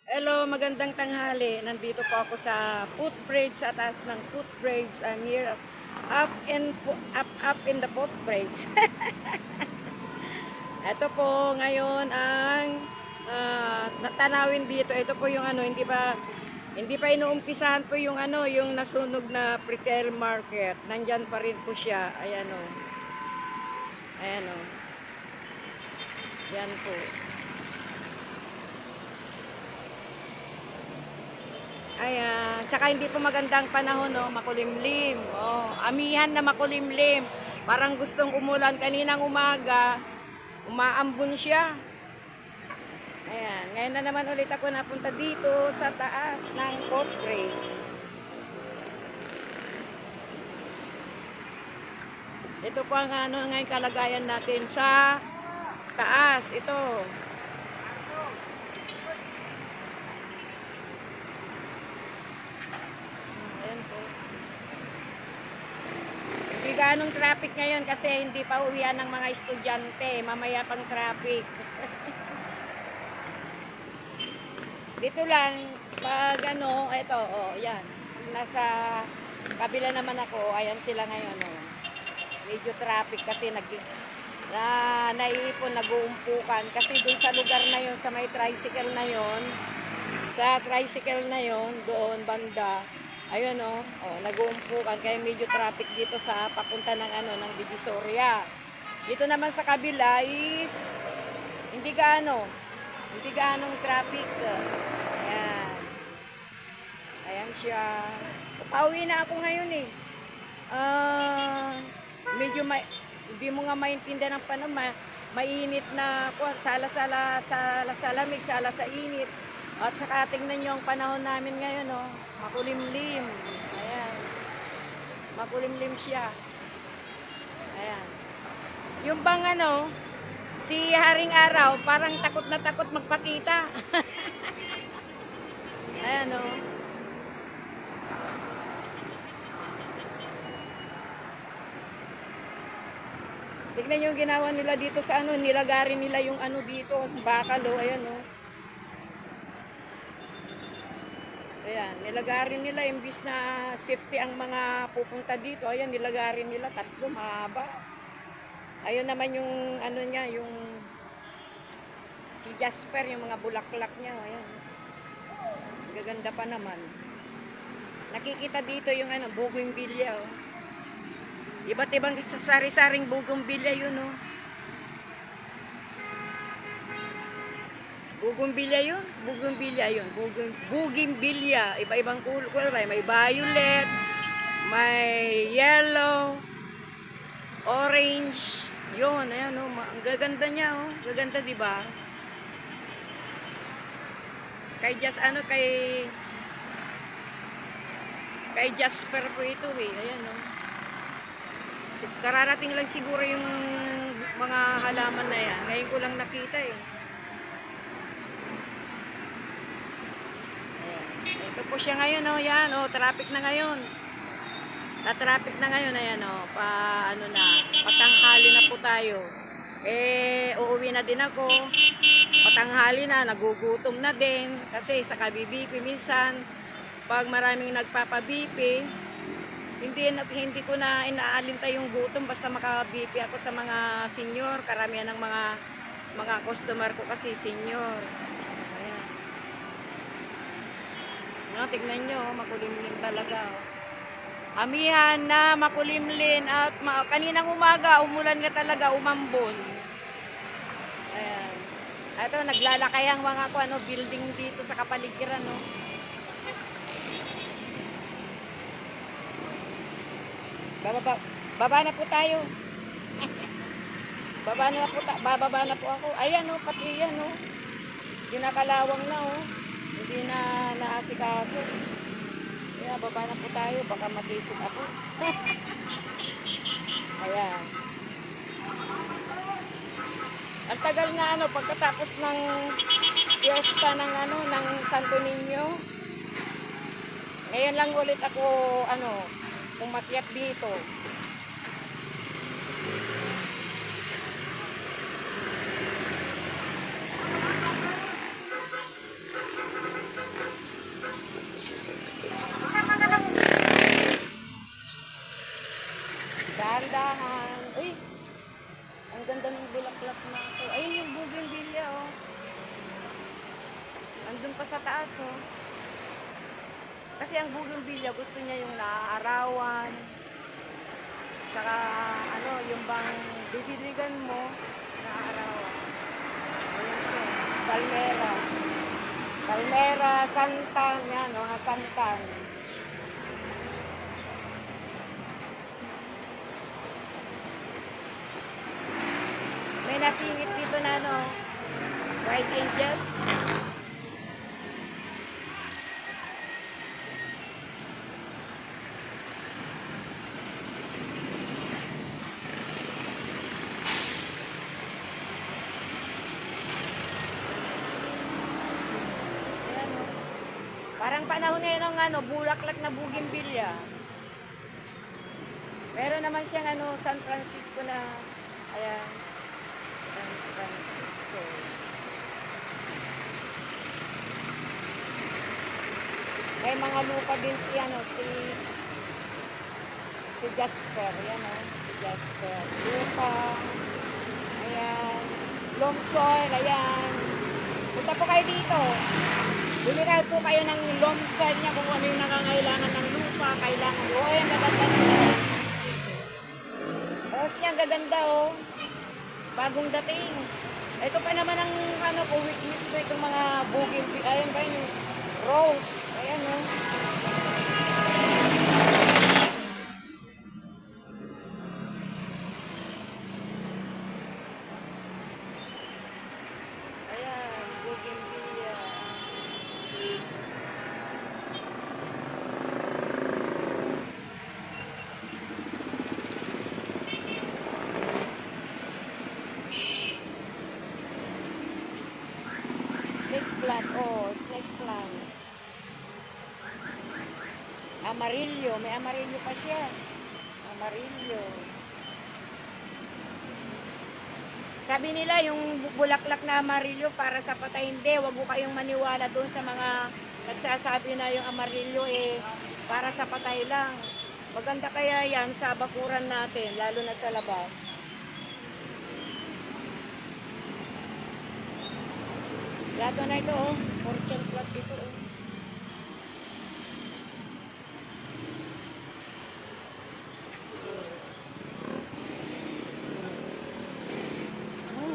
Hello, magandang tanghali. Nandito po ako sa footbridge, sa taas ng footbridge. I'm here up in the footbridge. Ito po ngayon ang natanawin dito. Ito po yung hindi pa inuumpisahan po yung yung nasunog na retail market. Nandyan pa rin po siya. Ayan o. Ayan o. Yan po. Ayan, tsaka hindi po magandang panahon, no? Makulimlim. Oh, amihan na makulimlim. Parang gustong umulan kaninang umaga. Umaambon siya. Ayan, ngayon na naman ulit ako napunta dito sa taas ng Fort Bridge. Ito po ang ngayon kalagayan natin sa taas. Ito. Ayan po. Hindi ganong traffic ngayon kasi hindi pa uwian ng mga estudyante. Mamaya pang traffic. Dito lang, pag ito, yan. Nasa kabila naman ako, ayan sila ngayon, Medyo traffic kasi naiipon, nag-uumpukan. Kasi dun sa lugar na yon, sa may tricycle na yon, doon banda, ayun nag-uumpukan. Kaya medyo traffic dito sa papunta ng Divisoria. Dito naman sa kabila is, hindi ganong traffic. Ayan. Ayan siya. Pauwi na ako ngayon eh. Medyo hindi mo nga maintindihan ng panahon. Mainit na sa lamig, sala sa init. At saka tingnan nyo ang panahon namin ngayon, makulimlim. Ayan. Makulimlim siya. Ayan. Yung bang si Haring Araw, parang takot na takot magpakita. Ayan Tignan yung ginawa nila dito sa nilagarin nila yung dito, bakal ayan Ayan, nilagarin nila imbis na safety ang mga pupunta dito. Ayan, nilagarin nila tatlo, mahaba. Ayun naman yung niya, yung si Jasper, yung mga bulaklak niya, ayan. Gaganda pa naman. Nakikita dito yung bougainvillea, Iba't ibang sari-saring bougainvillea yun, Bougainvillea. Iba-ibang kulay. May violet, may yellow, orange. Yun, ayan ang gaganda niya, Gaganda, di ba? Kay Jasper po ito, Ayan, Kararating lang siguro yung mga halaman na yan. Ngayon ko lang nakita, Ayan. Ito po siya ngayon, Yan, traffic na ngayon. Traffic na ngayon, ayan patanghali na po tayo. Uuwi na din ako. Patanghali na, nagugutom na din. Kasi sa kabibipi minsan, pag maraming nagpapabipi, hindi ko na inaalintay yung gutom basta makabipi ako sa mga senior. Karamihan ng mga customer ko kasi senior. Ayan. Tignan nyo, makulimlim talaga, Amihan na makulimlin at kaninang umaga umulan nga talaga, umambon. Ayan. Ito naglalakay ang mga building dito sa kapaligiran, Baba na po tayo. Bababa na po ako. Ayan pati yan Ginakalawang na Hindi na naasikaso. Kaya baba na po tayo, baka matisip ako. Ayan. Ang tagal na pagkatapos ng fiesta ng Santo Niño. Ngayon lang ulit ako umakyat dito. nandun pa sa taas, oh. Kasi ang bougainvillea, gusto niya yung naaarawan. Saka, ano, yung bang didiligan mo, naaarawan. Ayan siya. Palmera. Palmera, santan, yan, mga santan. May nasingit dito na, ano, white angel. Ayan, oh. Parang panahon na yun ng ano, bulaklak na bougainvillea. Meron naman siyang ano, San Francisco na, ayan, San Francisco. May mga lupa din si ano, si Jasper, yan o, si Jasper. Lupa, ayan, loam soil, ayan. Punta po kayo dito. Bumiraw po kayo ng loam soil niya kung ano yung nangangailangan ng lupa, kailangan. O, ayan, gaganda nila. O, siya, gaganda o. Bagong dating. Ito pa naman ang ano ko, witness ko itong mga bougainvillea. Ayan ba yung rose. Ayan o. Ayan, bougainvillea. Snake plant, oh, snake plant. Amarillo, may amarillo pa siya. Amarillo. Sabi nila yung bulaklak na amarillo para sa patay, hindi. Wag mo kayong maniwala doon sa mga nagsasabi na yung amarillo eh para sa patay lang. Maganda kaya yan sa bakuran natin, lalo na sa labas. Lato na ito oh, fortune plot dito oh.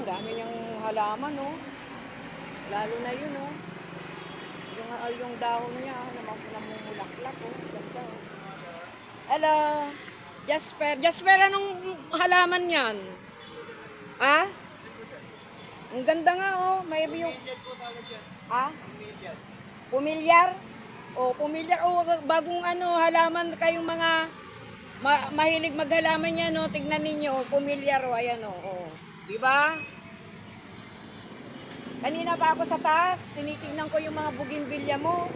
Dami niyang halaman oh. Lalo na yun oh. Yung dahon niya namumulaklak oh. Ganda oh. Hello. Jasper. Jasper, anong halaman yan? Ha? Ang ganda nga oh. May yung... Ha? Pumilyar? Oh, pumilyar. Oh, bagong ano, halaman kayong mga mahilig maghalaman yan oh. Tignan ninyo. Pumilyar oh. Ayan oh. Oh. Diba? Kanina pa ako sa taas, tinitingnan ko yung mga bougainvillea mo.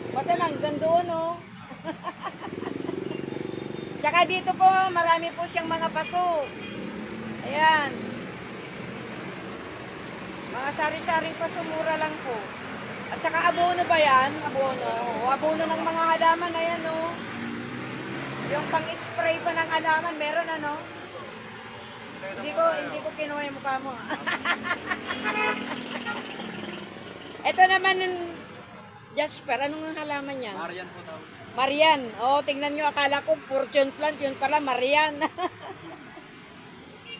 Basta hanggang doon, oh. Tsaka dito po, marami po siyang mga paso. Ayan. Mga sari-saring paso, mura lang po. At saka abono ba yan? Abono. O, abono ng mga halaman, ayan, oh. Yung pang-spray pa ng halaman, meron, ano? Hindi ko kinuha yung mukha mo. Ito naman yung Jasper, anong halaman yan? Marian po tawag. Marian. Oh, tingnan nyo, akala ko fortune plant, yun pala Marian.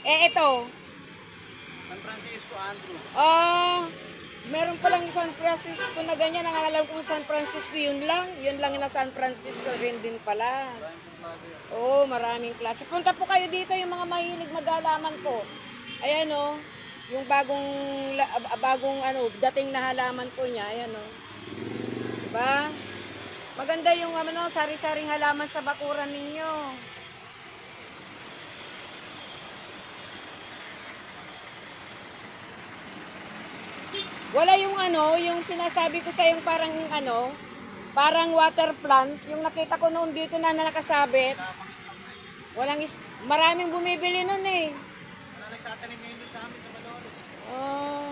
Ito. San Francisco, Andrew. Meron palang San Francisco na ganyan. Ang alam kong San Francisco, yun lang na San Francisco rin din pala. Oh, maraming klase. Punta po kayo dito, yung mga mahilig maghalaman po. Ayan oh. Yung bagong ano, dating na halaman po niya, ayan oh. Diba? Maganda yung ano, sari-saring halaman sa bakuran ninyo. Wala yung ano, yung sinasabi ko sa yung parang ano, parang water plant, yung nakita ko noon dito na nakasabit. Maraming bumibili noon eh. Wala nagtatanim ngayon sa amin sa Malolo. Oh,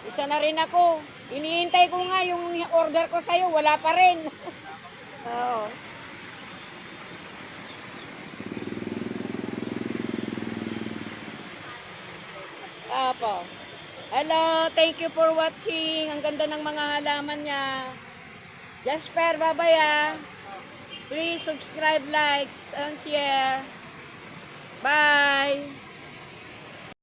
isa na rin ako. Iniintay ko nga yung order ko sa'yo, wala pa rin. Oo. Apo. Hello, thank you for watching. Ang ganda ng mga halaman niya. Jasper, bye-bye ah. Please subscribe, likes, and share. Bye!